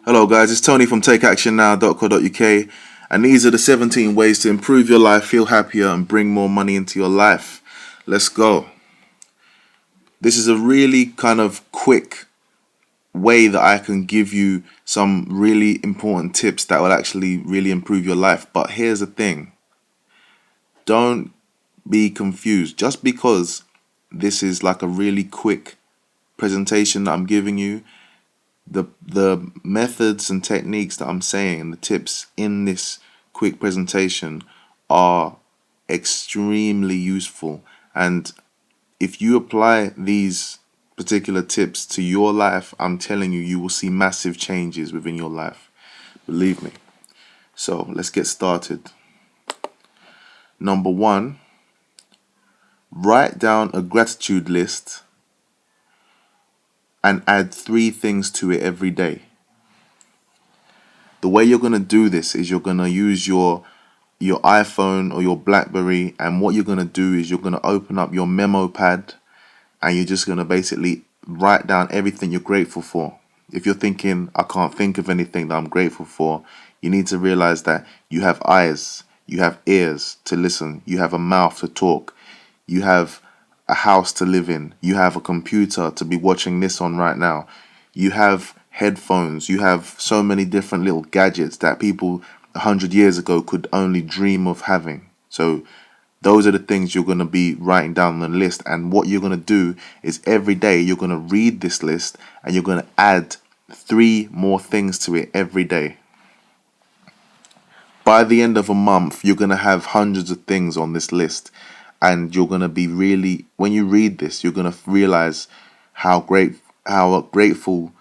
Hello, guys. It's Tony from TakeActionNow.co.uk, and these are the 17 ways to improve your life, feel happier, and bring more money into your life. Let's go. This is a really kind of quick way that I can give you some really important tips that will actually really improve your life. But here's the thing, don't be confused. Just because this is like a really quick presentation that I'm giving you, the methods and techniques that I'm saying, the tips in this quick presentation are extremely useful. And if you apply these particular tips to your life, I'm telling you, you will see massive changes within your life. Believe me. So let's get started. Number one, write down a gratitude list and add 3 things to it every day. The way you're going to do this is you're going to use your iPhone or your BlackBerry, and what you're going to do is you're going to open up your memo pad and you're just going to basically write down everything you're grateful for. If you're thinking, I can't think of anything that I'm grateful for, you need to realize that you have eyes, you have ears to listen, you have a mouth to talk, you have a house to live in, you have a computer to be watching this on right now, you have headphones, you have so many different little gadgets that people 100 years ago could only dream of having. So those are the things you're going to be writing down on the list. And what you're going to do is every day you're going to read this list and you're going to add 3 more things to it every day. By the end of a month, you're going to have hundreds of things on this list. And you're going to be really, when you read this, you're going to realize how grateful,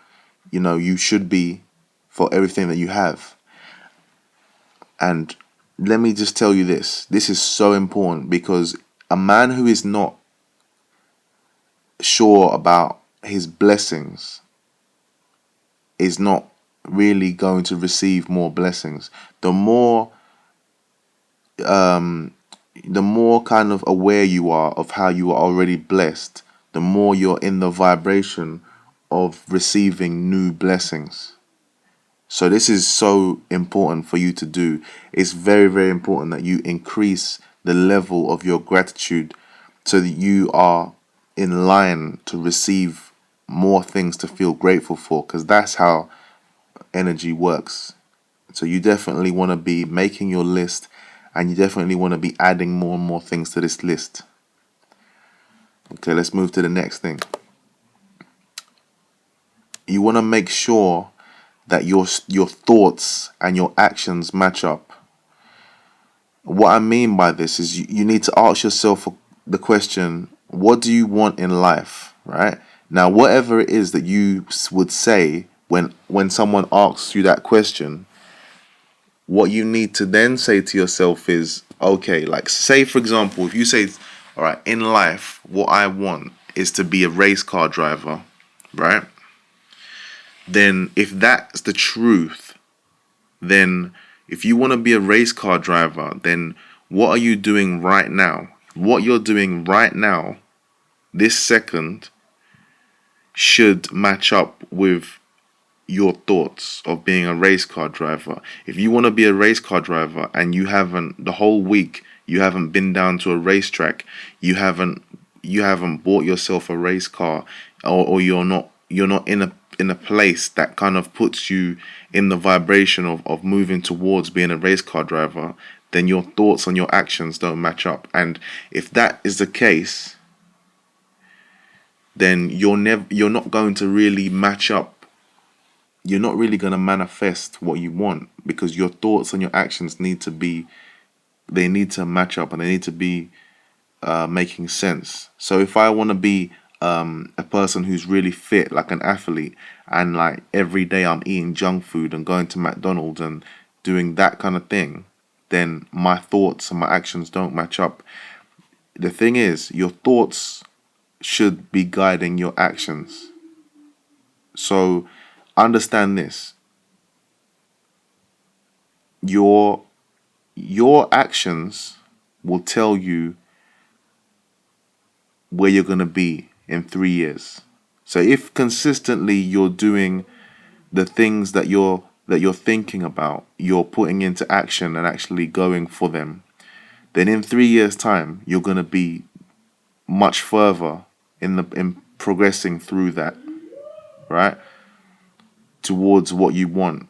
you should be for everything that you have. And let me just tell you this. This is so important, because a man who is not sure about his blessings is not really going to receive more blessings. The more kind of aware you are of how you are already blessed, the more you're in the vibration of receiving new blessings. So this is so important for you to do. It's very, very important that you increase the level of your gratitude so that you are in line to receive more things to feel grateful for, because that's how energy works. So you definitely want to be making your list, and you definitely want to be adding more and more things to this list. Okay, let's move to the next thing. You want to make sure that your thoughts and your actions match up. What I mean by this is you need to ask yourself the question, what do you want in life, right? Now, whatever it is that you would say when someone asks you that question, what you need to then say to yourself is, okay, like say, for example, if you say, all right, in life, what I want is to be a race car driver, right? Then if that's the truth, then if you want to be a race car driver, then what are you doing right now? What you're doing right now, this second, should match up with your thoughts of being a race car driver. If you want to be a race car driver and you haven't, the whole week, you haven't been down to a racetrack, you haven't bought yourself a race car, or you're not in a place that kind of puts you in the vibration of moving towards being a race car driver, then your thoughts and your actions don't match up. And if that is the case, then you're not going to really match up. You're not really going to manifest what you want, because your thoughts and your actions need to match up, and they need to be making sense. So if I want to be a person who's really fit, like an athlete, and like every day I'm eating junk food and going to McDonald's and doing that kind of thing, then my thoughts and my actions don't match up. The thing is, your thoughts should be guiding your actions. So understand this. Your actions will tell you where you're going to be in 3 years. So if consistently you're doing the things that you're thinking about, you're putting into action and actually going for them, then in 3 years' time, you're gonna be much further in progressing through that, right? Towards what you want.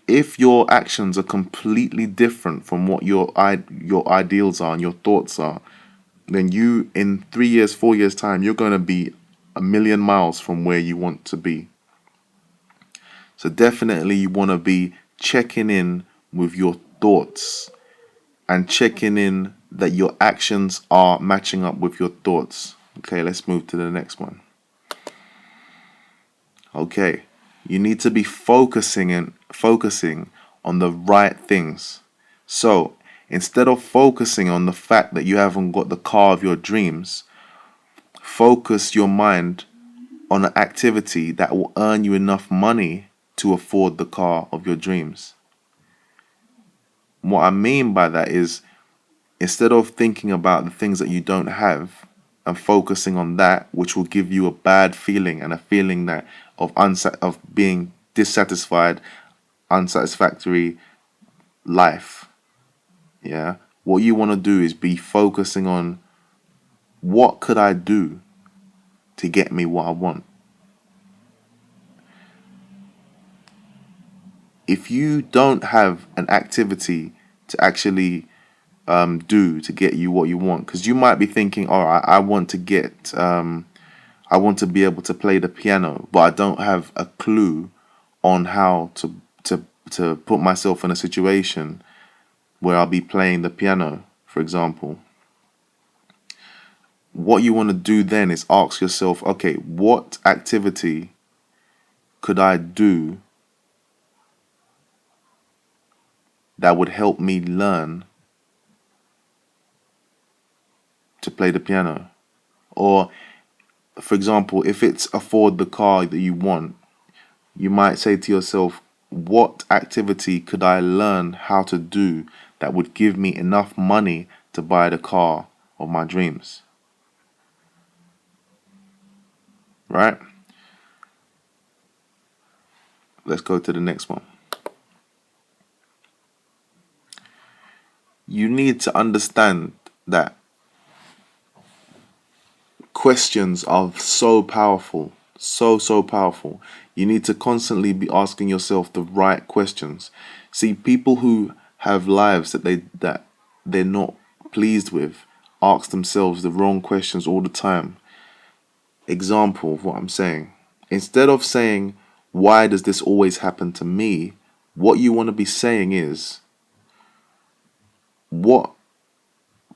If your actions are completely different from what your ideals are and your thoughts are, then you in 3 years, 4 years time, you're gonna be a million miles from where you want to be. So definitely you want to be checking in with your thoughts and checking in that your actions are matching up with your thoughts. Okay, let's move to the next one. Okay, you need to be focusing on the right things. So instead of focusing on the fact that you haven't got the car of your dreams, focus your mind on an activity that will earn you enough money to afford the car of your dreams. What I mean by that is, instead of thinking about the things that you don't have and focusing on that, which will give you a bad feeling and a feeling that of being dissatisfied, unsatisfactory life. Yeah. What you want to do is be focusing on, what could I do to get me what I want? If you don't have an activity to actually do to get you what you want, because you might be thinking, all right, I want to be able to play the piano, but I don't have a clue on how to put myself in a situation where I'll be playing the piano, for example. What you want to do then is ask yourself, okay, what activity could I do that would help me learn to play the piano? Or, for example, if it's afford the car that you want, you might say to yourself, what activity could I learn how to do that would give me enough money to buy the car of my dreams? Right? Let's go to the next one. You need to understand that questions are so powerful, so powerful. You need to constantly be asking yourself the right questions. See, people who have lives that they're not pleased with ask themselves the wrong questions all the time. Example of what I'm saying. Instead of saying, why does this always happen to me? What you want to be saying is, what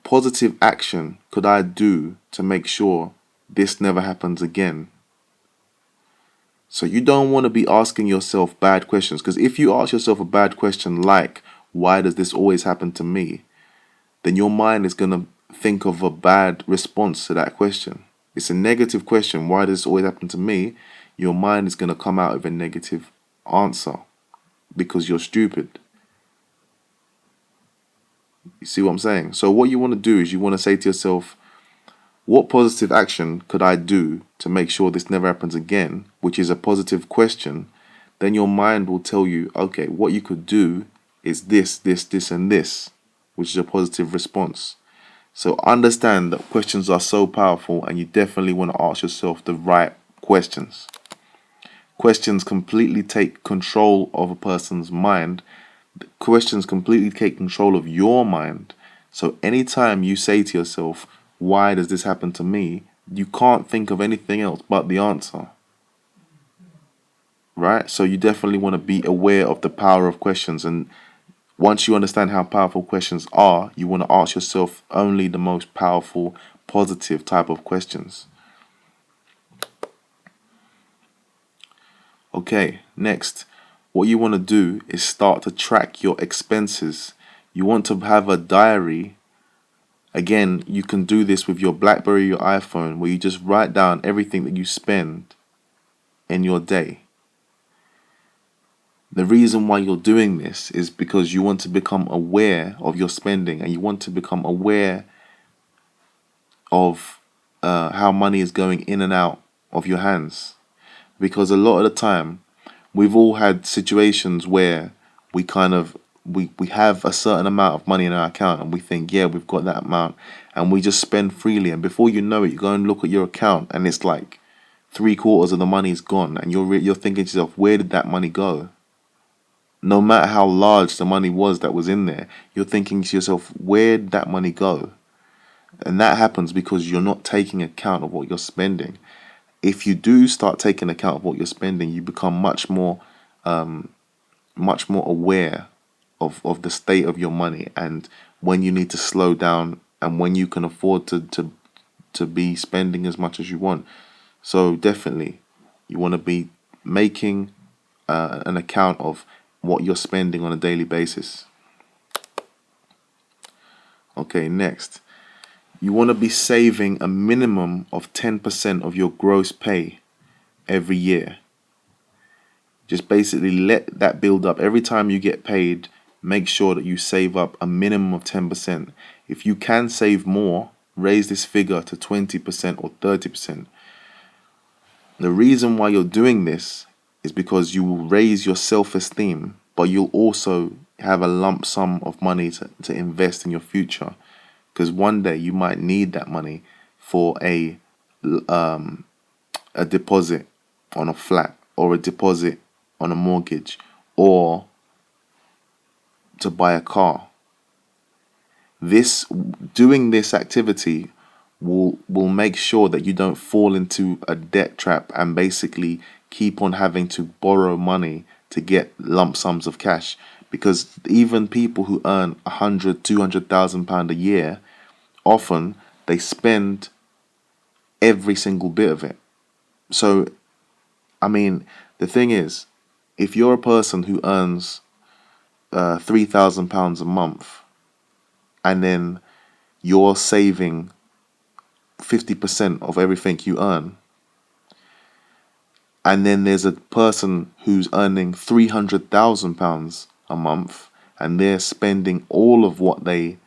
positive action could I do to make sure this never happens again? So you don't want to be asking yourself bad questions, because if you ask yourself a bad question like, why does this always happen to me? Then your mind is going to think of a bad response to that question. It's a negative question. Why does this always happen to me? Your mind is going to come out with a negative answer because you're stupid. You see what I'm saying? So what you want to do is you want to say to yourself, what positive action could I do to make sure this never happens again? Which is a positive question. Then your mind will tell you, okay, what you could do is this, and this, which is a positive response. So understand that questions are so powerful, and you definitely want to ask yourself the right questions. Questions completely take control of a person's mind. Questions completely take control of your mind. So anytime you say to yourself, why does this happen to me? You can't think of anything else but the answer. Right? So you definitely want to be aware of the power of questions. And once you understand how powerful questions are, you want to ask yourself only the most powerful, positive type of questions. Okay, next. What you want to do is start to track your expenses. You want to have a diary. Again, you can do this with your BlackBerry, your iPhone, where you just write down everything that you spend in your day. The reason why you're doing this is because you want to become aware of your spending, and you want to become aware of how money is going in and out of your hands. Because a lot of the time, we've all had situations where we kind of we have a certain amount of money in our account and we think, yeah, we've got that amount, and we just spend freely, and before you know it, you go and look at your account and it's like three-quarters of the money's gone, and you're thinking to yourself, where did that money go? No matter how large the money was that was in there, you're thinking to yourself, where did that money go? And that happens because you're not taking account of what you're spending. If you do start taking account of what you're spending, you become much more aware of the state of your money, and when you need to slow down, and when you can afford to be spending as much as you want. So definitely, you want to be making an account of what you're spending on a daily basis. Okay, next. You want to be saving a minimum of 10% of your gross pay every year. Just basically let that build up. Every time you get paid, make sure that you save up a minimum of 10%. If you can save more, raise this figure to 20% or 30%. The reason why you're doing this is because you will raise your self-esteem, but you'll also have a lump sum of money to invest in your future. Because one day you might need that money for a deposit on a flat, or a deposit on a mortgage, or to buy a car. Doing this activity will make sure that you don't fall into a debt trap and basically keep on having to borrow money to get lump sums of cash. Because even people who earn 100,000, 200,000 pound a year, often they spend every single bit of it. So, I mean, the thing is, if you're a person who earns £3,000 a month, and then you're saving 50% of everything you earn, and then there's a person who's earning £300,000 a month, and they're spending all of what they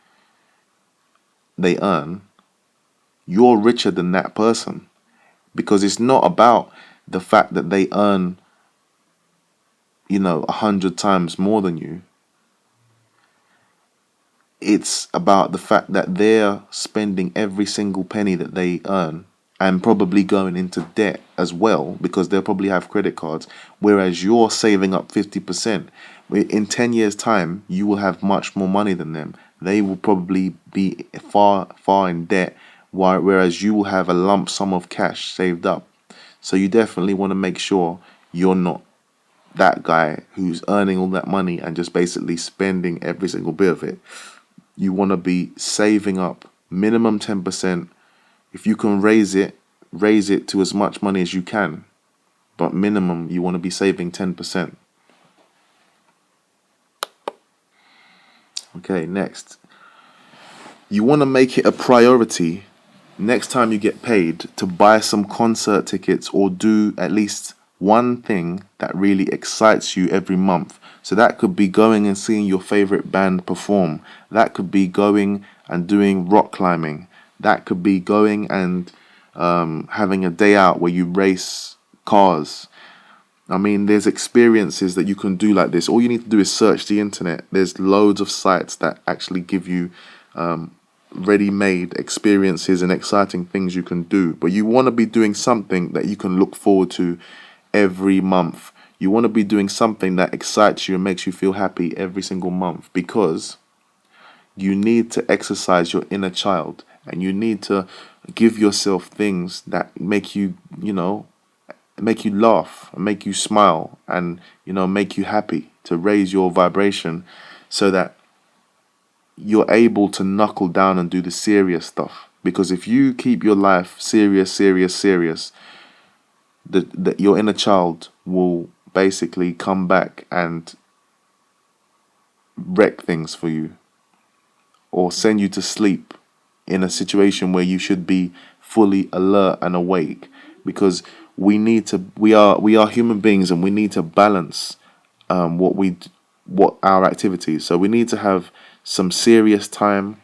earn, you're richer than that person. Because it's not about the fact that they earn, 100 times more than you. It's about the fact that they're spending every single penny that they earn, and probably going into debt as well, because they'll probably have credit cards, whereas you're saving up 50%. In 10 years' time, you will have much more money than them. They will probably be far, far in debt, whereas you will have a lump sum of cash saved up. So you definitely want to make sure you're not that guy who's earning all that money and just basically spending every single bit of it. You want to be saving up minimum 10%. If you can raise it to as much money as you can. But minimum, you want to be saving 10%. Okay, next. You want to make it a priority next time you get paid to buy some concert tickets, or do at least one thing that really excites you every month. So that could be going and seeing your favorite band perform. That could be going and doing rock climbing. That could be going and having a day out where you race cars. I mean, there's experiences that you can do like this. All you need to do is search the internet. There's loads of sites that actually give you ready-made experiences and exciting things you can do. But you want to be doing something that you can look forward to every month. You want to be doing something that excites you and makes you feel happy every single month, because you need to exercise your inner child, and you need to give yourself things that make you, make you laugh and make you smile, and make you happy, to raise your vibration, so that you're able to knuckle down and do the serious stuff. Because if you keep your life serious, your inner child will basically come back and wreck things for you, or send you to sleep in a situation where you should be fully alert and awake. Because we are human beings, and we need to balance what our activities. So we need to have some serious time,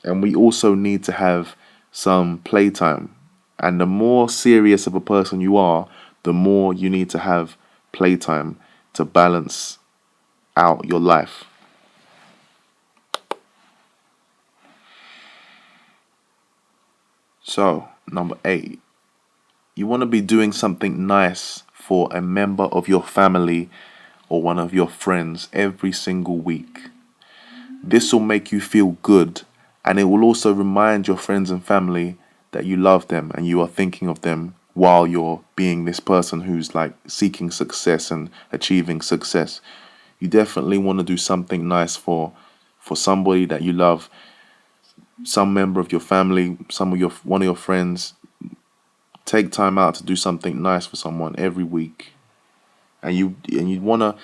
and we also need to have some playtime. And the more serious of a person you are, the more you need to have playtime to balance out your life. So, number 8, you want to be doing something nice for a member of your family or one of your friends every single week. This will make you feel good, and it will also remind your friends and family that you love them and you are thinking of them while you're being this person who's like seeking success and achieving success. You definitely want to do something nice for somebody that you love, some member of your family, one of your friends. Take time out to do something nice for someone every week, and you wanna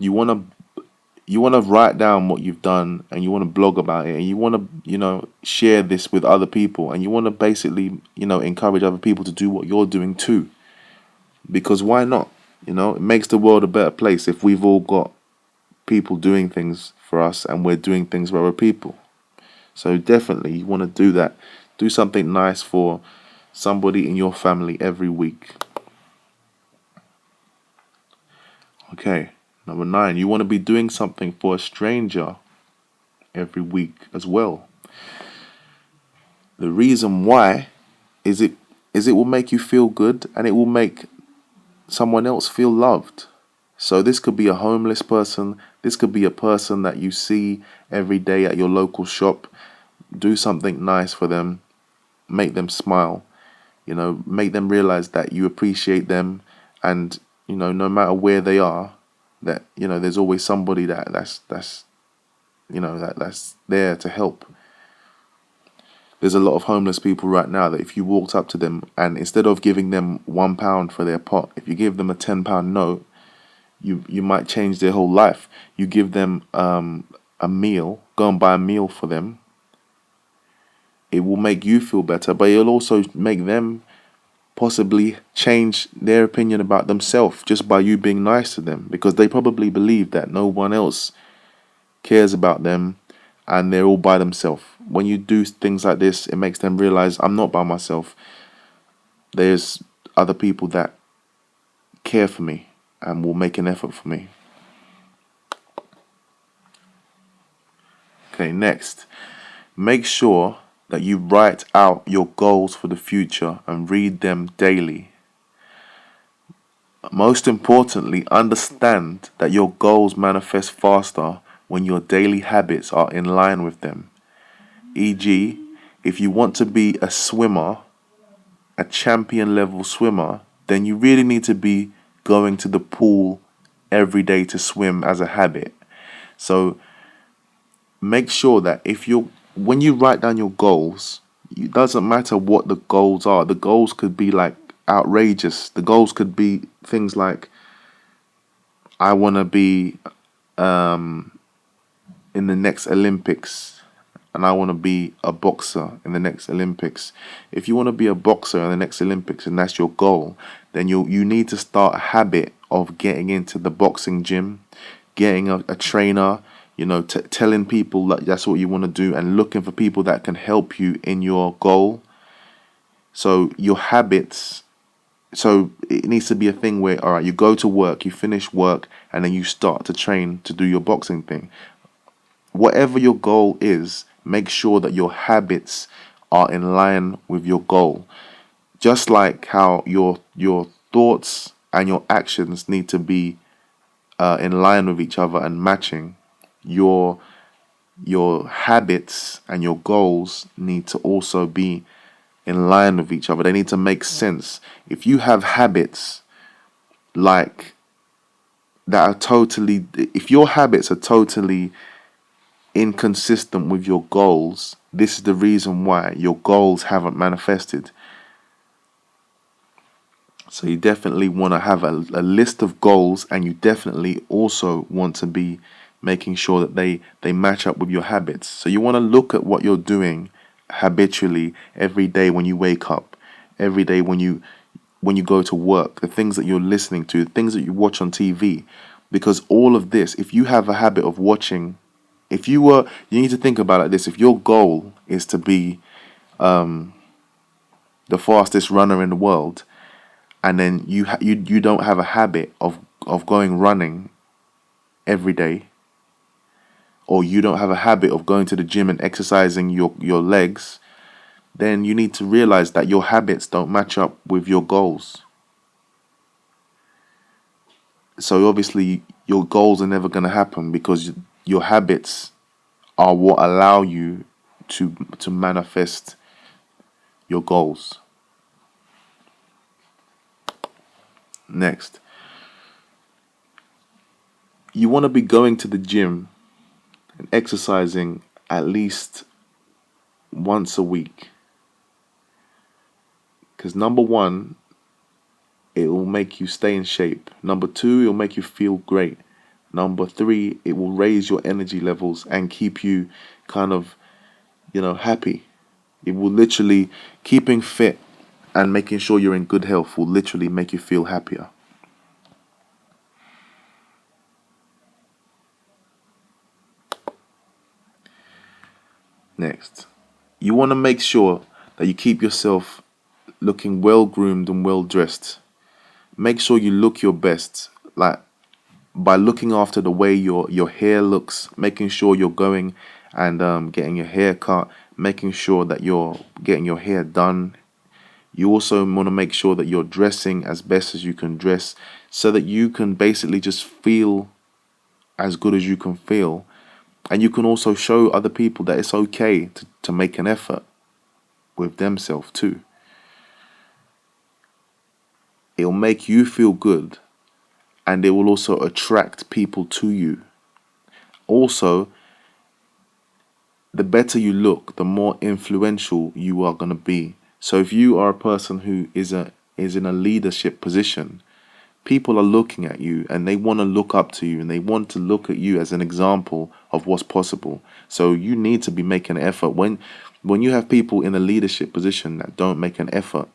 you want to write down what you've done, and you want to blog about it, and you want to share this with other people, and you want to basically encourage other people to do what you're doing too, because why not? It makes the world a better place if we've all got people doing things for us and we're doing things for other people. So definitely you want to do that. Do something nice for somebody in your family every week. Okay, number 9, you want to be doing something for a stranger every week as well. The reason why is it will make you feel good, and it will make someone else feel loved. So this could be a homeless person, this could be a person that you see every day at your local shop. Do something nice for them, make them smile, make them realize that you appreciate them, and no matter where they are, that there's always somebody that's that's there to help. There's a lot of homeless people right now that if you walked up to them and instead of giving them £1 for their pot, if you give them a £10 note, you might change their whole life. You give them a meal, go and buy a meal for them. It will make you feel better, but it'll also make them possibly change their opinion about themselves just by you being nice to them, because they probably believe that no one else cares about them and they're all by themselves. When you do things like this, it makes them realize I'm not by myself. There's other people that care for me and will make an effort for me. Okay, next, make sure that you write out your goals for the future and read them daily. Most importantly, understand that your goals manifest faster when your daily habits are in line with them. E.g., if you want to be a swimmer, a champion level swimmer, then you really need to be going to the pool every day to swim as a habit. So make sure that when you write down your goals, it doesn't matter what the goals are. The goals could be like outrageous. The goals could be things like, I want to be in the next Olympics, and I want to be a boxer in the next Olympics. If you want to be a boxer in the next Olympics and that's your goal, then you need to start a habit of getting into the boxing gym, getting a trainer, telling people that that's what you want to do, and looking for people that can help you in your goal. So your habits, so it needs to be a thing where, all right, you go to work, you finish work, and then you start to train to do your boxing thing. Whatever your goal is, make sure that your habits are in line with your goal. Just like how your thoughts and your actions need to be in line with each other and matching, your habits and your goals need to also be in line with each other. They need to make sense. If you have habits like that are totally, if your habits are totally inconsistent with your goals, this is the reason why your goals haven't manifested. So you definitely want to have a list of goals, and you definitely also want to be making sure that they match up with your habits. So you want to look at what you're doing habitually every day when you wake up, every day when you go to work, the things that you're listening to, the things that you watch on TV. Because all of this, if you have a habit of watching, you need to think about it like this. If your goal is to be the fastest runner in the world, and then you don't have a habit of of going running every day, or you don't have a habit of going to the gym and exercising your legs, then you need to realize that your habits don't match up with your goals. So obviously your goals are never going to happen because your habits are what allow you to manifest your goals. Next, you want to be going to the gym and exercising at least once a week. Because number one, it will make you stay in shape. Number two, it will make you feel great. Number three, it will raise your energy levels and keep you kind of, happy. It will literally, keeping fit and making sure you're in good health will literally make you feel happier. Next, you want to make sure that you keep yourself looking well groomed and well dressed. Make sure you look your best, like by looking after the way your hair looks, making sure you're going and getting your hair cut, making sure that you're getting your hair done. You also want to make sure that you're dressing as best as you can dress so that you can basically just feel as good as you can feel. And you can also show other people that it's okay to make an effort with themselves too. It'll make you feel good and it will also attract people to you. Also, the better you look, the more influential you are going to be. So if you are a person who is in a leadership position, people are looking at you and they want to look up to you and they want to look at you as an example of what's possible. So you need to be making an effort. When you have people in a leadership position that don't make an effort,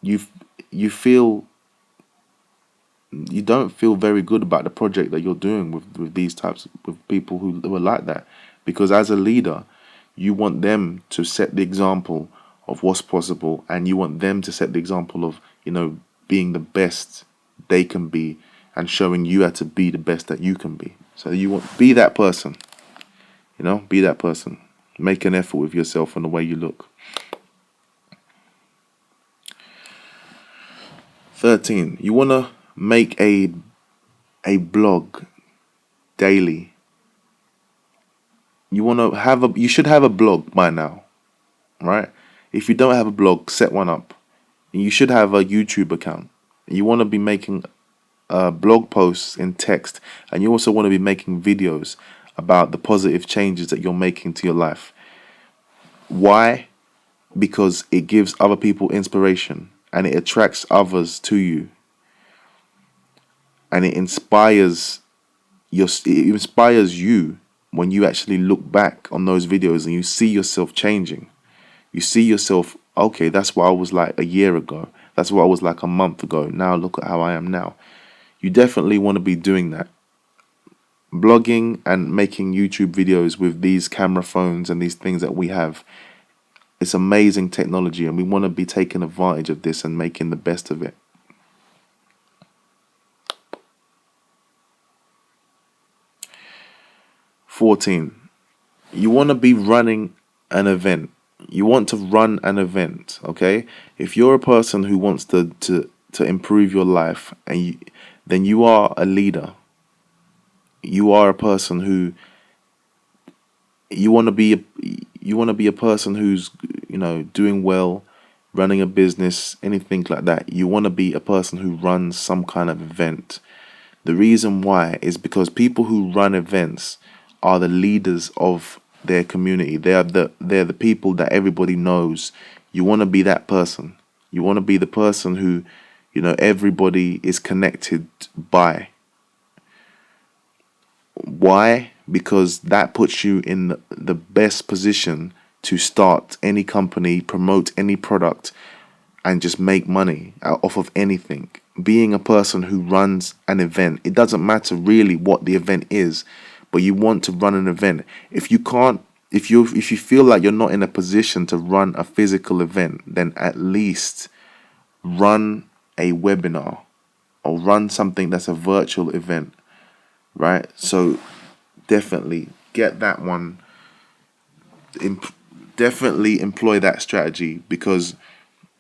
you feel you don't feel very good about the project that you're doing with these types with people who are like that. Because as a leader, you want them to set the example of what's possible and you want them to set the example of, being the best they can be and showing you how to be the best that you can be. So you want be that person. Be that person. Make an effort with yourself and the way you look. 13. You want to make a blog daily. You should have a blog by now, right? If you don't have a blog, set one up. You should have a YouTube account. You want to be making blog posts in text, and you also want to be making videos about the positive changes that you're making to your life. Why? Because it gives other people inspiration and it attracts others to you, and it inspires you when you actually look back on those videos and you see yourself changing. You see yourself, okay, that's what I was like a year ago. That's what I was like a month ago. Now look at how I am now. You definitely want to be doing that. Blogging and making YouTube videos with these camera phones and these things that we have, it's amazing technology and we want to be taking advantage of this and making the best of it. 14. You want to be running an event. You want to run an event, okay? If you're a person who wants to improve your life then you are a leader. You are a person who you want to be a person who's doing well, running a business, anything like that. You want to be a person who runs some kind of event. The reason why is because people who run events are the leaders of their community. They're the people that everybody knows. You want to be that person. You want to be the person who everybody is connected by. Why? Because that puts you in the best position to start any company, promote any product, and just make money off of anything. Being a person who runs an event, it doesn't matter really what the event is, but you want to run an event. If you feel like you're not in a position to run a physical event, then at least run a webinar. or run something that's a virtual event, right? So definitely get that one. Imp- Definitely employ that strategy, because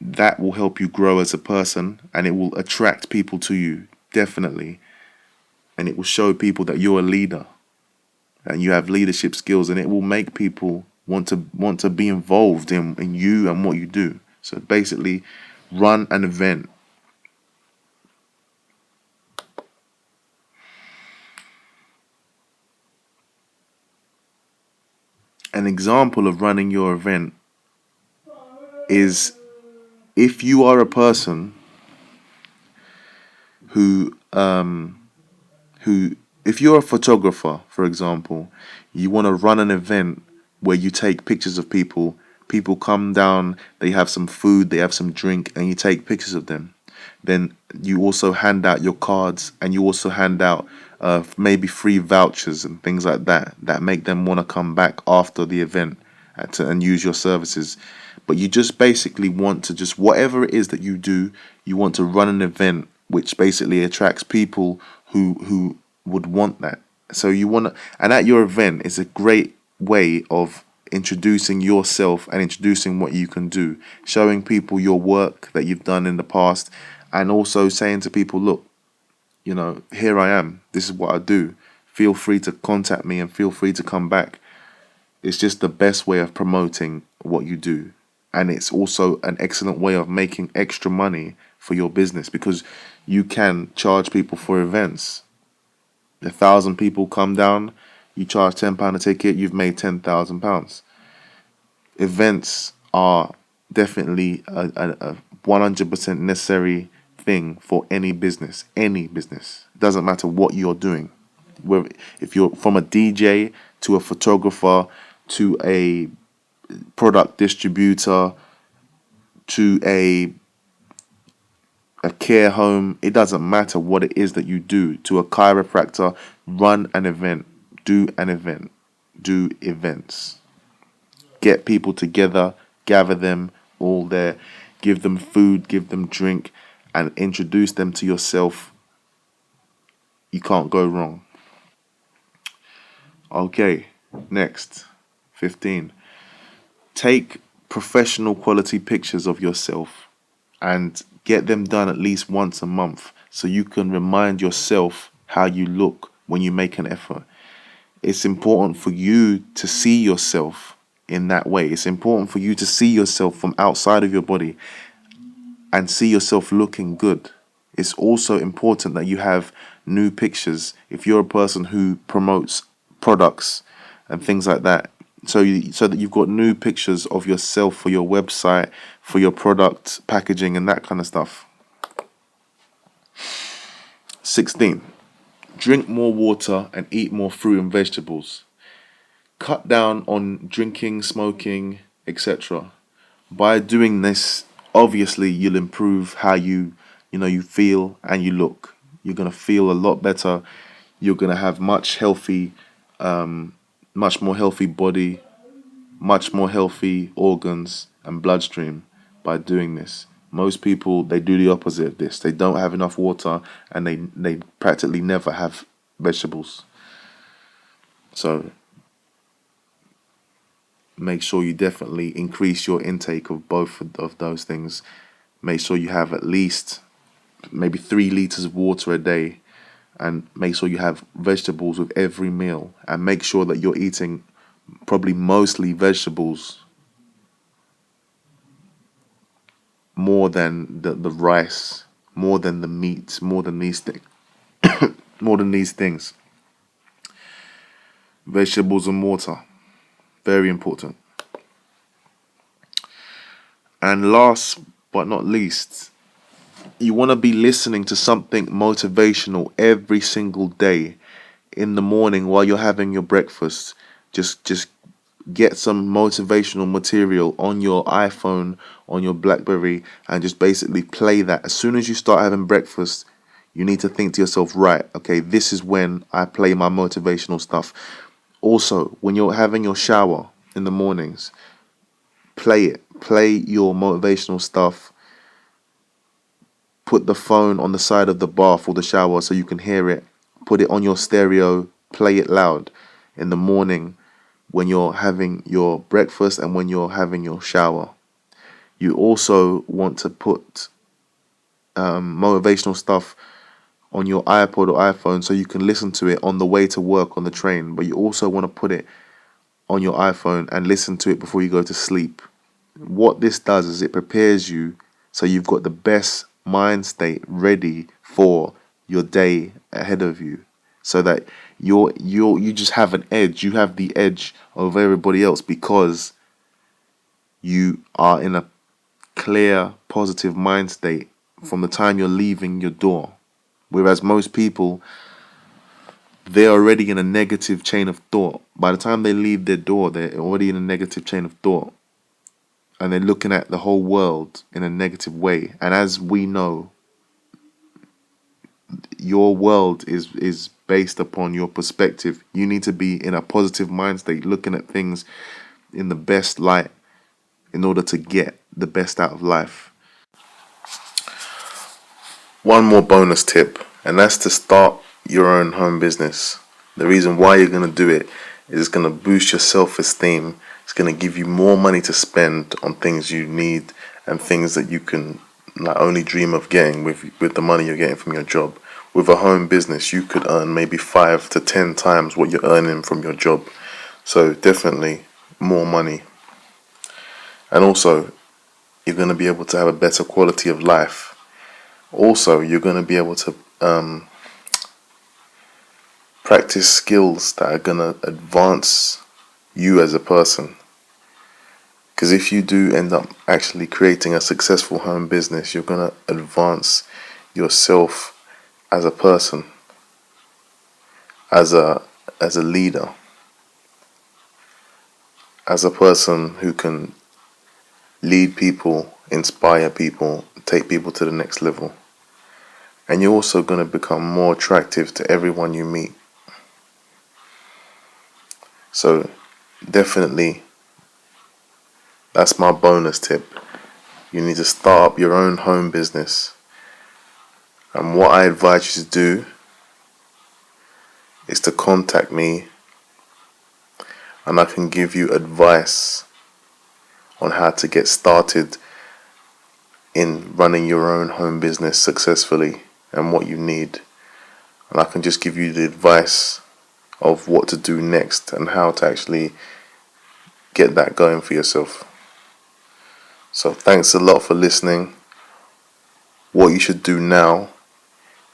that will help you grow as a person, and it will attract people to you, definitely. And it will show people that you're a leader and you have leadership skills, and it will make people want to be involved in you and what you do. So basically, run an event. An example of running your event is, if you are a person who who if you're a photographer, for example, you want to run an event where you take pictures of people. People come down, they have some food, they have some drink, and you take pictures of them. Then you also hand out your cards, and you also hand out maybe free vouchers and things like that that make them want to come back after the event and use your services. But you just basically want to, just whatever it is that you do, you want to run an event which basically attracts people who would want that. So you want to, and at your event is a great way of introducing yourself and introducing what you can do, showing people your work that you've done in the past, and also saying to people, look, here I am. This is what I do. Feel free to contact me and feel free to come back. It's just the best way of promoting what you do. And it's also an excellent way of making extra money for your business, because you can charge people for events. 1,000 people come down, you charge £10 a ticket, you've made £10,000. Events are definitely a 100% necessary thing for any business. Any business. Doesn't matter what you're doing. If you're from a DJ to a photographer to a product distributor to a care home, it doesn't matter what it is that you do, to a chiropractor, run an event, do an event, do events. Get people together, gather them all there, give them food, give them drink, and introduce them to yourself. You can't go wrong. Okay, next. 15. Take professional quality pictures of yourself and get them done at least once a month, so you can remind yourself how you look when you make an effort. It's important for you to see yourself in that way. It's important for you to see yourself from outside of your body and see yourself looking good. It's also important that you have new pictures if you're a person who promotes products and things like that. So that you've got new pictures of yourself for your website, for your product packaging and that kind of stuff. 16. Drink more water and eat more fruit and vegetables. Cut down on drinking, smoking, etc. By doing this, obviously you'll improve how you feel and you look. You're gonna feel a lot better. You're gonna have much more healthy body, much more healthy organs and bloodstream by doing this. Most people, they do the opposite of this. They don't have enough water, and they practically never have vegetables. So make sure you definitely increase your intake of both of those things. Make sure you have at least maybe 3 liters of water a day, and make sure you have vegetables with every meal, and make sure that you're eating probably mostly vegetables, more than the rice, more than the meat, more than these things. More than these things. Vegetables and water, very important. And last but not least, you want to be listening to something motivational every single day. In the morning while you're having your breakfast, just get some motivational material on your iPhone, on your BlackBerry, and just basically play that. As soon as you start having breakfast, you need to think to yourself, right, okay, this is when I play my motivational stuff. Also, when you're having your shower in the mornings, play it. Play your motivational stuff. put the phone on the side of the bath or the shower so you can hear it. Put it on your stereo, play it loud in the morning when you're having your breakfast and when you're having your shower. You also want to put motivational stuff on your iPod or iPhone so you can listen to it on the way to work on the train. But you also want to put it on your iPhone and listen to it before you go to sleep. What this does is it prepares you so you've got the best mind state ready for your day ahead of you, so that you just have an edge. You have the edge over everybody else because you are in a clear, positive mind state from the time you're leaving your door. Whereas most people, they're already in a negative chain of thought. By the time they leave their door, they're already in a negative chain of thought. And they're looking at the whole world in a negative way. And as we know, your world is based upon your perspective. You need to be in a positive mind state, looking at things in the best light in order to get the best out of life. One more bonus tip, and that's to start your own home business. The reason why you're going to do it is it's going to boost your self-esteem. It's going to give you more money to spend on things you need and things that you can not only dream of getting with the money you're getting from your job. With a home business, you could earn maybe 5 to 10 times what you're earning from your job. So definitely more money. And also, you're going to be able to have a better quality of life. Also, you're going to be able to practice skills that are going to advance you as a person. Because if you do end up actually creating a successful home business, you're going to advance yourself as a person, as a leader, as a person who can lead people, inspire people, take people to the next level. And you're also going to become more attractive to everyone you meet. So definitely, that's my bonus tip. You need to start up your own home business. And what I advise you to do is to contact me, and I can give you advice on how to get started in running your own home business successfully and what you need. And I can just give you the advice of what to do next and how to actually get that going for yourself. So thanks a lot for listening. What you should do now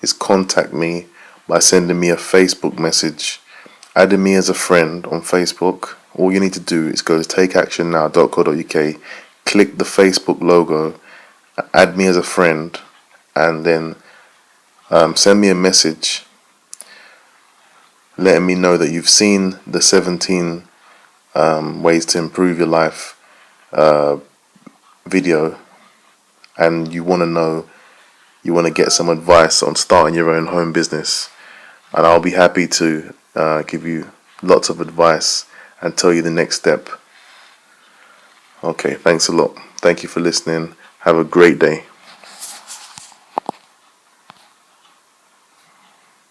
is contact me by sending me a Facebook message, adding me as a friend on Facebook. All you need to do is go to takeactionnow.co.uk, click the Facebook logo, add me as a friend, and then send me a message letting me know that you've seen the 17 ways to improve your life video, and you want to get some advice on starting your own home business. And I'll be happy to give you lots of advice and tell you the next step. Okay, thanks a lot. Thank you for listening. Have a great day.